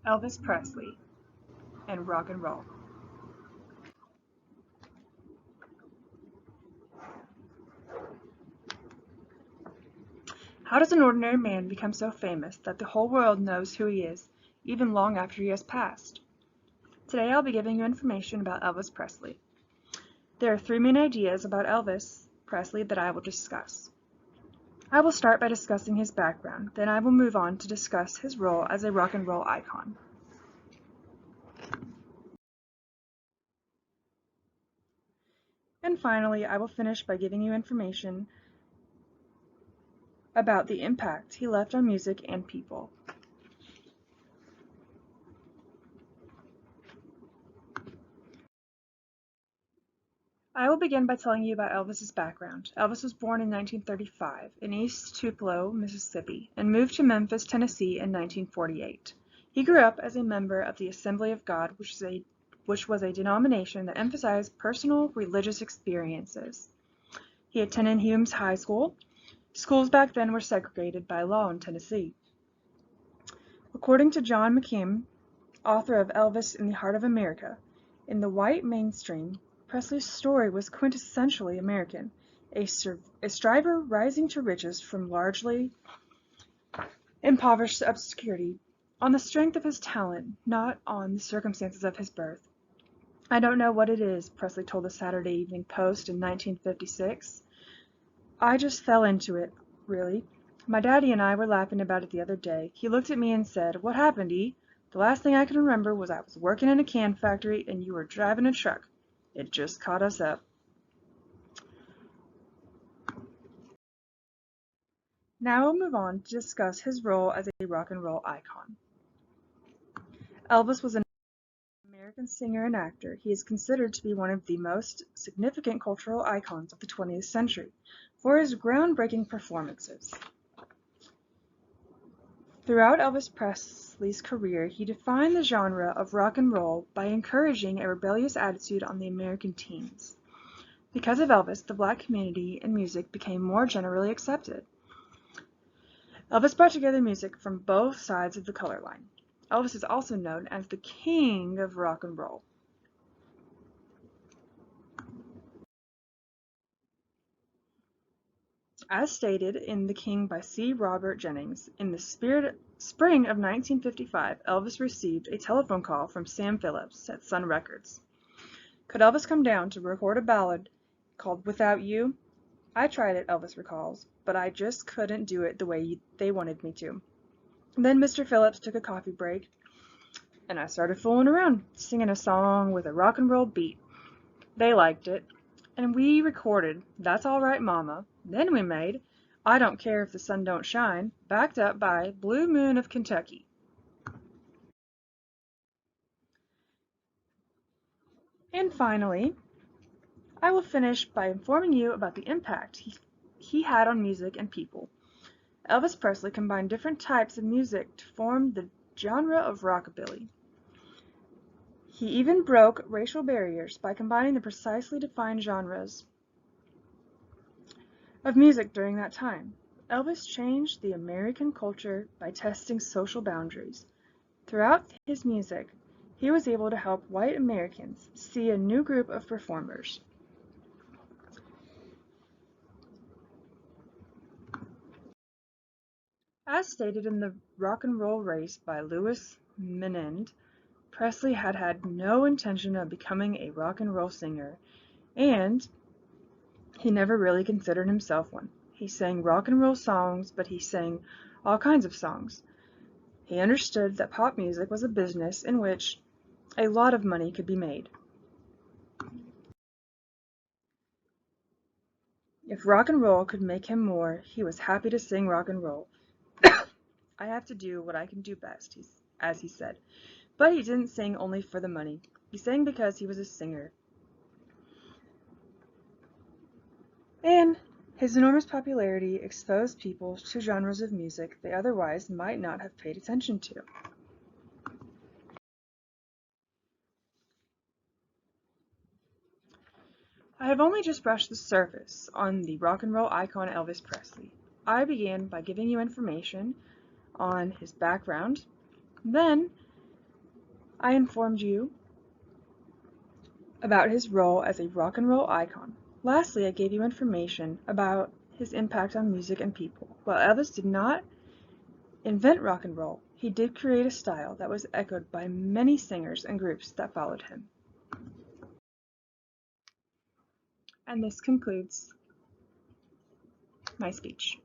Elvis Presley and rock and roll. How does an ordinary man become so famous that the whole world knows who he is, even long after he has passed? Today I'll be giving you information about Elvis Presley. There are three main ideas about Elvis Presley that I will discuss. I will start by discussing his background, then I will move on to discuss his role as a rock and roll icon. And finally, I will finish by giving you information about the impact he left on music and people. I will begin by telling you about Elvis's background. Elvis was born in 1935 in East Tupelo, Mississippi, and moved to Memphis, Tennessee in 1948. He grew up as a member of the Assembly of God, which was a denomination that emphasized personal religious experiences. He attended Humes High School. Schools back then were segregated by law in Tennessee. According to John McKim, author of Elvis in the Heart of America, in the white mainstream, Presley's story was quintessentially American, a striver rising to riches from largely impoverished obscurity on the strength of his talent, not on the circumstances of his birth. I don't know what it is, Presley told the Saturday Evening Post in 1956. I just fell into it, really. My daddy and I were laughing about it the other day. He looked at me and said, "What happened, E?" The last thing I can remember was I was working in a can factory and you were driving a truck. It just caught us up. Now we'll move on to discuss his role as a rock and roll icon. Elvis was an American singer and actor. He is considered to be one of the most significant cultural icons of the 20th century for his groundbreaking performances. Throughout Elvis Presley's career, he defined the genre of rock and roll by encouraging a rebellious attitude on the American teens. Because of Elvis, the black community and music became more generally accepted. Elvis brought together music from both sides of the color line. Elvis is also known as the king of rock and roll. As stated in The King by C. Robert Jennings, in the spring of 1955, Elvis received a telephone call from Sam Phillips at Sun Records. Could Elvis come down to record a ballad called Without You? I tried it, Elvis recalls, but I just couldn't do it the way they wanted me to. Then Mr. Phillips took a coffee break, and I started fooling around, singing a song with a rock and roll beat. They liked it, and we recorded That's All Right Mama. Then we made I Don't Care If the Sun Don't Shine, backed up by Blue Moon of Kentucky. And finally, I will finish by informing you about the impact he had on music and people. Elvis Presley combined different types of music to form the genre of rockabilly. He even broke racial barriers by combining the precisely defined genres of music during that time. Elvis changed the American culture by testing social boundaries. Throughout his music, he was able to help white Americans see a new group of performers. As stated in The Rock and Roll Race by Louis Menand, Presley had no intention of becoming a rock and roll singer, and he never really considered himself one. He sang rock and roll songs, but he sang all kinds of songs. He understood that pop music was a business in which a lot of money could be made. If rock and roll could make him more, he was happy to sing rock and roll. I have to do what I can do best, as he said. But he didn't sing only for the money. He sang because he was a singer. And his enormous popularity exposed people to genres of music they otherwise might not have paid attention to. I have only just brushed the surface on the rock and roll icon Elvis Presley. I began by giving you information on his background. Then I informed you about his role as a rock and roll icon. Lastly, I gave you information about his impact on music and people. While Elvis did not invent rock and roll, he did create a style that was echoed by many singers and groups that followed him. And this concludes my speech.